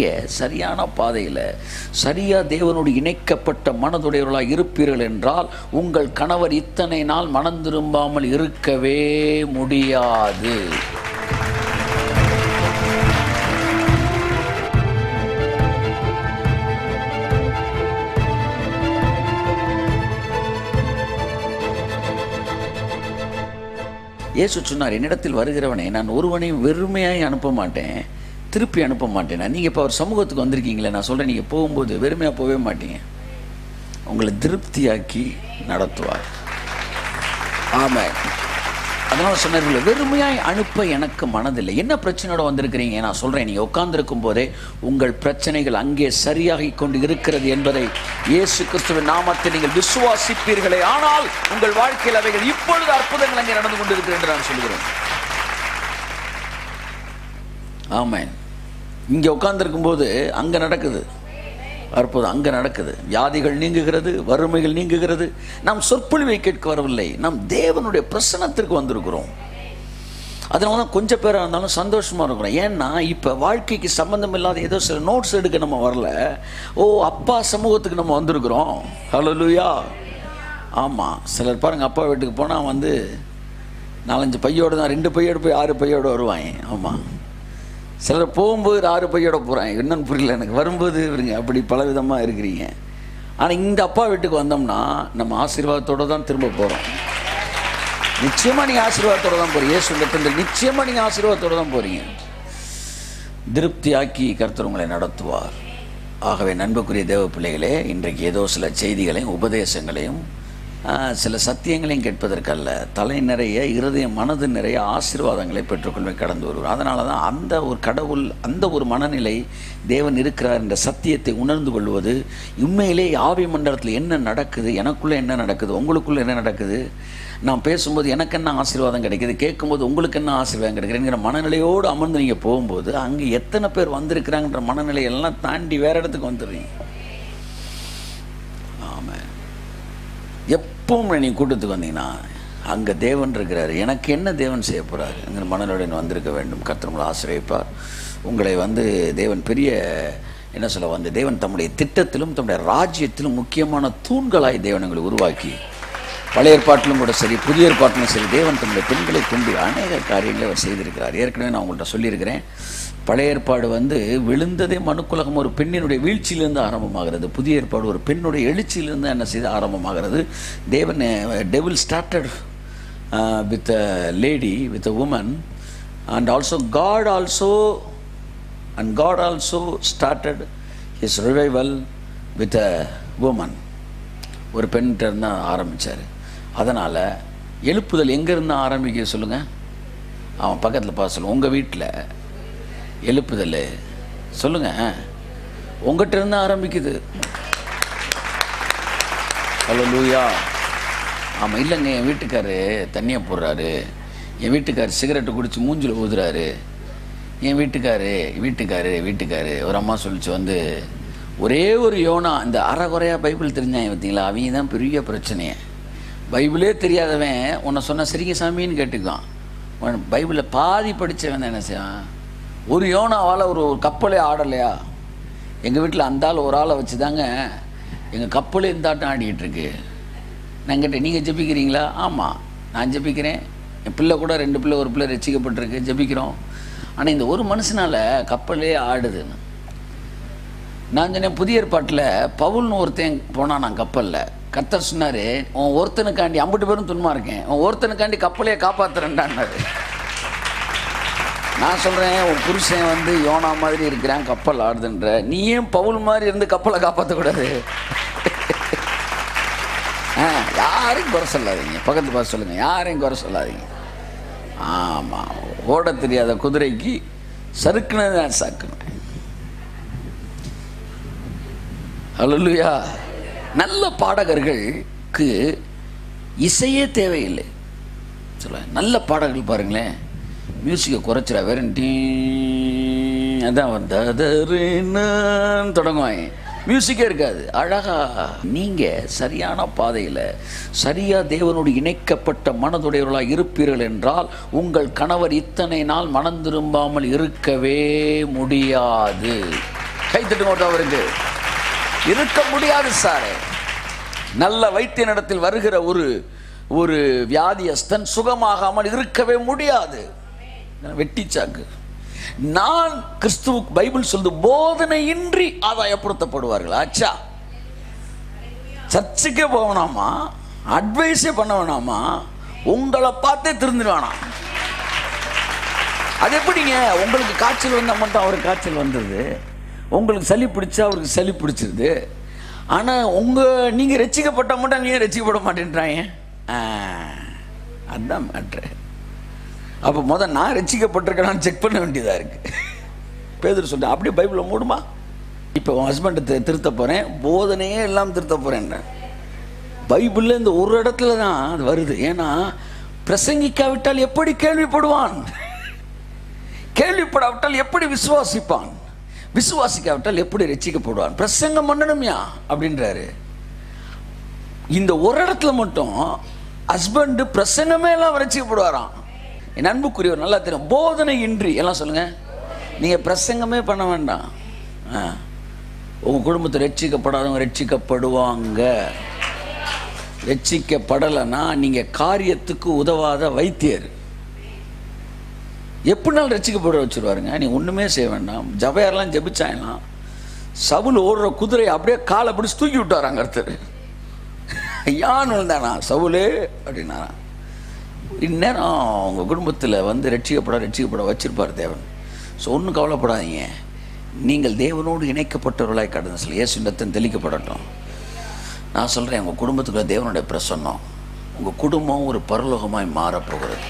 நீங்கள் சரியான பாதையில் சரியாக தேவனோடு இணைக்கப்பட்ட மனதுடையவர்களாக இருப்பீர்கள் என்றால் உங்கள் கணவர் இத்தனை நாள் மனம் திரும்பாமல் இருக்கவே முடியாது. இயேசு சொன்னார், என்னிடத்தில் வருகிறவனை நான் ஒருவனையும் வெறுமையாய் அனுப்ப மாட்டேன், திருப்பி அனுப்ப மாட்டேன். நீங்கள் இப்போ அவர் சமூகத்துக்கு வந்திருக்கீங்களே, நான் சொல்கிறேன், நீங்கள் போகும்போது வெறுமையாக போகவே மாட்டீங்க, உங்களை திருப்தியாக்கி நடத்துவார். ஆமாம். அதனால் சொன்னார்கள், வெறுமையாய் அனுப்ப எனக்கு மனதில்லை. என்ன பிரச்சனையோட வந்திருக்கிறீங்க? நான் சொல்கிறேன், நீங்கள் உட்கார்ந்துருக்கும் போதே உங்கள் பிரச்சனைகள் அங்கே சரியாகி கொண்டு இருக்கிறது என்பதை இயேசு கிறிஸ்துவின் நாமத்தை நீங்கள் விசுவாசிப்பீர்களே, ஆனால் உங்கள் வாழ்க்கையில் அவைகள் இப்பொழுது அற்புதங்கள் அங்கே நடந்து கொண்டு இருக்கிறது என்று நான் சொல்கிறேன். ஆமாம். இங்கே உட்கார்ந்துருக்கும் போது அங்கே நடக்குது அற்புதம், அங்கே நடக்குது. வியாதிகள் நீங்குகிறது, வறுமைகள் நீங்குகிறது. நாம் சொற்பொழிவை கேட்க வரவில்லை, நாம் தேவனுடைய பிரசன்னத்திற்கு வந்திருக்கிறோம். அதனால தான் கொஞ்சம் பேராக இருந்தாலும் சந்தோஷமாக இருக்கிறோம். ஏன்னா இப்போ வாழ்க்கைக்கு சம்மந்தம் இல்லாத ஏதோ சில நோட்ஸ் எடுக்க நம்ம வரல, அப்பா சமூகத்துக்கு நம்ம வந்திருக்கிறோம். ஹல்லேலூயா. ஆமாம். சிலர் பாருங்கள், அப்பா வீட்டுக்கு போனால் 4-5 பையோடு தான், 2 பையோடு போய் 6 பையோடு வருவாங்க. ஆமாம். சிலர் போகும்போது 6 பையோட போகிறாங்க. என்னன்னு புரியல எனக்கு. வரும்போது இருங்க, அப்படி பலவிதமாக இருக்கிறீங்க. ஆனால் இந்த அப்பா வீட்டுக்கு வந்தோம்னா நம்ம ஆசீர்வாதத்தோடு தான் திரும்ப போகிறோம். நிச்சயமாக நீங்கள் ஆசீர்வாதத்தோடு தான் போகிறீங்க. இயேசு இடத்தில் நிச்சயமாக நீங்கள் ஆசீர்வாதத்தோடு தான் போகிறீங்க. திருப்தியாக்கி கர்த்தர் உங்களை நடத்துவார். ஆகவே நண்புக்குரிய தேவ பிள்ளைகளே, இன்றைக்கு ஏதோ சில செய்திகளையும் உபதேசங்களையும் சில சத்தியங்களையும் கேட்பதற்கல்ல, தலை நிறைய இருதயம் மனது நிறைய ஆசீர்வாதங்களை பெற்றுக்கொள்வே கடந்து வருவார். அதனால தான் அந்த ஒரு கடவுள், அந்த ஒரு மனநிலை, தேவன் இருக்கிறார் என்ற சத்தியத்தை உணர்ந்து கொள்வது, உண்மையிலே ஆவி மண்டலத்தில் என்ன நடக்குது, எனக்குள்ளே என்ன நடக்குது, உங்களுக்குள்ளே என்ன நடக்குது, நான் பேசும்போது எனக்கு என்ன ஆசீர்வாதம் கிடைக்குது, கேட்கும்போது உங்களுக்கு என்ன ஆசீர்வாதம் கிடைக்குதுங்கிற மனநிலையோடு அமர்ந்து நீங்கள் போகும்போது அங்கே எத்தனை பேர் வந்திருக்கிறாங்கன்ற மனநிலையெல்லாம் தாண்டி வேறு இடத்துக்கு வந்துடுறீங்க. ஆமாம். எப்பவும் நீங்கள் கூட்டத்துக்கு வந்தீங்கன்னா அங்கே தேவன் இருக்கிறார், எனக்கு என்ன தேவன் செய்ய போகிறார் என்கிற மனநிலையுடன் வந்திருக்க வேண்டும். கர்த்தர் உங்களை ஆசீர்வதிப்பார். உங்களை தேவன் பெரிய என்ன சொல்ல தேவன் தம்முடைய திட்டத்திலும் தம்முடைய ராஜ்யத்திலும் முக்கியமான தூண்களாய் தேவன் உங்களை உருவாக்கி, பழைய ஏற்பாட்டிலும் கூட சரி புதிய ஏற்பாட்டிலும் சரி, தேவன் தம்முடைய பெண்களை கொண்டு அநேக காரியங்களை அவர் செய்திருக்கிறார். ஏற்கனவே நான் உங்கள்கிட்ட சொல்லியிருக்கிறேன், பழைய ஏற்பாடு விழுந்ததே மனுக்குலகம் ஒரு பெண்ணினுடைய வீழ்ச்சியிலிருந்து ஆரம்பமாகிறது. புதிய ஏற்பாடு ஒரு பெண்ணுடைய எழுச்சியிலிருந்து என்ன செய்து ஆரம்பமாகிறது. Devil started with a lady, with a woman, and also God also started his revival with a woman. ஒரு பெண்கிட்ட இருந்தால் ஆரம்பித்தார். அதனால் எழுப்புதல் எங்கேருந்து ஆரம்பிக்க சொல்லுங்கள்? அவன் பக்கத்தில் பார்த்து சொல்லுங்கள். உங்கள் வீட்டில் எழுப்புதல் சொல்லுங்கள், உங்கள்கிட்ட இருந்து ஆரம்பிக்குது. ஹல்லேலூயா. ஆமாம். இல்லைங்க, என் வீட்டுக்காரு தண்ணியை போடுறாரு, என் வீட்டுக்கார் சிகரெட்டு குடித்து மூஞ்சில் ஊதுறாரு, என் வீட்டுக்காரு ஒரு அம்மா சொல்லிச்சு ஒரே ஒரு யோனா, இந்த அறகுறையாக பைபிள் தெரிஞ்சாங்க பார்த்தீங்களா, அவங்க தான் பெரிய பிரச்சனையே. பைபிளே தெரியாதவன் உன்னை சொன்ன சரிங்க சாமின்னு கேட்டுக்குவான். பைபிளில் பாதி படித்தவன் தான் என்ன செய்வான், ஒரு யோனாவால் ஒரு கப்பலே ஆடலையா? எங்கள் வீட்டில் அந்த ஆள் ஒரு ஆளை வச்சு தாங்க எங்கள் கப்பலே இந்த ஆட்டம் ஆடிக்கிட்டு இருக்கு. நான் கேட்டேன், நீங்கள் ஜெபிக்கிறீங்களா? ஆமாம், நான் ஜெபிக்கிறேன், என் பிள்ளை கூட 2 பிள்ளை, ஒரு பிள்ளை ரட்சிக்கப்பட்டிருக்கு, ஜெபிக்கிறோம். ஆனால் இந்த ஒரு மனுஷனால் கப்பலே ஆடுதுன்னு நான் சொன்னேன். புதிய ஏற்பாட்டில் பவுல்னு ஒருத்தன் போனால் நான் கப்பலில், கர்த்தர் சொன்னார், உன் ஒருத்தனுக்காண்டி 50 பேரும் துன்மா இருக்கேன், உன் ஒருத்தனுக்காண்டி கப்பலையே காப்பாற்றுறேன்டான்னாரு. நான் சொல்கிறேன், உன் புருஷன் யோனா மாதிரி இருக்கிறான், கப்பல் ஆடுதுன்ற, நீ ஏன் பவுல் மாதிரி இருந்து கப்பலை காப்பாற்றக்கூடாது? யாரையும் குறை சொல்லாதீங்க. பக்கத்தில் பார்த்து சொல்லுங்கள், யாரையும் குறை சொல்லாதீங்க. ஆமாம், ஓட தெரியாத குதிரைக்கு சறுக்குனது தான் சாக்குனேன். ஹல்லேலூயா. நல்ல பாடகர்களுக்கு இசையே தேவையில்லை. சொல்ல நல்ல பாடகர்கள் பாருங்களேன், மியூசிக்கை குறைச்சிடா, வேற அதான் தொடங்குவாங்க, மியூசிக்கே இருக்காது. அழகா நீங்கள் சரியான பாதையில் சரியாக தேவனோடு இணைக்கப்பட்ட மனதுடையவர்களாக இருப்பீர்கள் என்றால் உங்கள் கணவர் இத்தனை நாள் மனம் திரும்பாமல் இருக்கவே முடியாது. கைத்தட்டு அவருக்கு. இருக்க முடியாது சார். நல்ல வைத்தியனிடத்தில் வருகிற ஒரு வியாதியஸ்தன் சுகமாகாமல் இருக்கவே முடியாது. வெட்டிச்சாக்கு. நான் கிறிஸ்துவுக்கு பைபிள் சொல்லுது போதனையின்றி ஆதாயப்படுத்தப்படுவார்கள். ஆச்சா, சர்ச்சுக்கே போக வேணாமா, அட்வைஸே பண்ண வேணாமா, உங்களை பார்த்தே திருந்துடுவானாம். அது எப்படிங்க? உங்களுக்கு காய்ச்சல் வந்தால் மட்டும் அவருக்கு காய்ச்சல் வந்தது, உங்களுக்கு சளி பிடிச்சா அவருக்கு சளி பிடிச்சிருது. ஆனால் நீங்கள் ரசிக்கப்பட்டால் மட்டும் நீங்கள் ரசிக்கப்பட மாட்டேன்றாங்க. அதுதான் மேட்ரு. அப்போ நான் ரசிக்கப்பட்டிருக்கேன்னு செக் பண்ண வேண்டியதாக இருக்குது. பேதுரு சொல்லிட்டு அப்படியே பைபிளை மூடுமா, இப்போ உன் ஹஸ்பண்டை திருத்த போகிறேன், போதனையே எல்லாம் திருத்த போகிறேன். பைபிளில் இந்த ஒரு இடத்துல தான் அது வருது. ஏன்னா பிரசங்கிக்காவிட்டால் எப்படி கேள்விப்படுவான், கேள்விப்படாவிட்டால் எப்படி விசுவாசிப்பான், விசுவாசிக்காவிட்டால் எப்படி ரட்சிக்கப்படுவான். பிரசங்கம் பண்ணணும்யா அப்படின்றாரு. இந்த ஒரு இடத்துல மட்டும் ஹஸ்பண்டு பிரசங்கமே எல்லாம் ரட்சிக்கப்படுவாராம். என் அன்புக்குரியவர் நல்லா தெரியும். போதனை இன்றி எல்லாம் சொல்லுங்க, நீங்கள் பிரசங்கமே பண்ண வேண்டாம். உங்கள் குடும்பத்தை ரட்சிக்கப்படாதவங்க ரட்சிக்கப்படுவாங்க. ரட்சிக்கப்படலைன்னா நீங்கள் காரியத்துக்கு உதவாத வைத்தியர். எப்படினாலும் ரட்சிக்கப்பட வச்சுருவாருங்க. நீ ஒன்றுமே செய்ய வேண்டாம். ஜபையாரெல்லாம் ஜபிச்சாங்களாம். சவுல் ஓடுற குதிரையை அப்படியே காலை பிடிச்சி தூக்கி விட்டாராங்க ஒருத்தர். யான் விழுந்தானா சவுலே அப்படின்னாரா. இந்நேரம் உங்கள் குடும்பத்தில் ரட்சிக்கப்பட வச்சிருப்பார் தேவன். ஸோ ஒன்றும் கவலைப்படாதீங்க. நீங்கள் தேவனோடு இணைக்கப்பட்டவர்களாய் கடந்து சொல்ல இயேசுவின் ரத்தம் தெளிக்கப்படட்டும். நான் சொல்கிறேன், உங்கள் குடும்பத்துக்குள்ள தேவனுடைய பிரசன்னம், உங்கள் குடும்பம் ஒரு பரலோகமாய் மாறப்போகிறது.